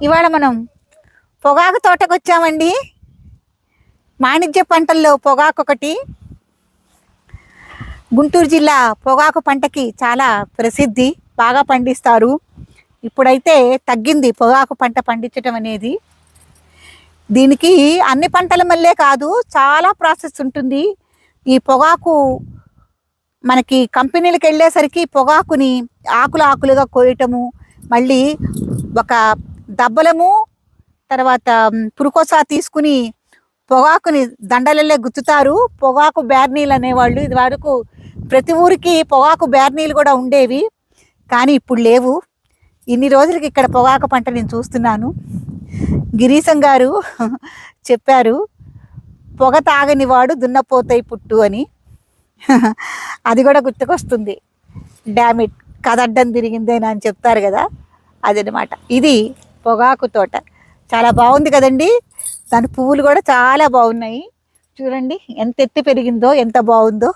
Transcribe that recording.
ఇవాళ మనం పొగాకు తోటకు వచ్చామండి. వాణిజ్య పంటల్లో పొగాకు ఒకటి. గుంటూరు జిల్లా పొగాకు పంటకి చాలా ప్రసిద్ధి, బాగా పండిస్తారు. ఇప్పుడైతే తగ్గింది పొగాకు పంట పండించడం అనేది. దీనికి అన్ని పంటల మళ్ళే కాదు, చాలా ప్రాసెస్ ఉంటుంది. ఈ పొగాకు మనకి కంపెనీలకు వెళ్ళేసరికి పొగాకుని ఆకులు ఆకులుగా కోయటము, మళ్ళీ ఒక దబ్బలము, తర్వాత పురుకోసా తీసుకుని పొగాకుని దండలల్లే గుచ్చుతారు. పొగాకు బ్యార్నీలు అనేవాళ్ళు. ఇది వరకు ప్రతి ఊరికి పొగాకు బ్యార్నీలు కూడా ఉండేవి, కానీ ఇప్పుడు లేవు. ఇన్ని రోజులకి ఇక్కడ పొగాకు పంట నేను చూస్తున్నాను. గిరీశం గారు చెప్పారు, పొగ తాగని వాడు దున్నపోతాయి పుట్టు అని. అది కూడా గుర్తుకొస్తుంది. డామిట్ కదడ్డం తిరిగిందేనా అని చెప్తారు కదా, అదనమాట. ఇది పొగాకు తోట. చాలా బాగుంది కదండి. దాని పువ్వులు కూడా చాలా బాగున్నాయి. చూడండి ఎంత ఎత్తి పెరిగిందో, ఎంత బాగుందో.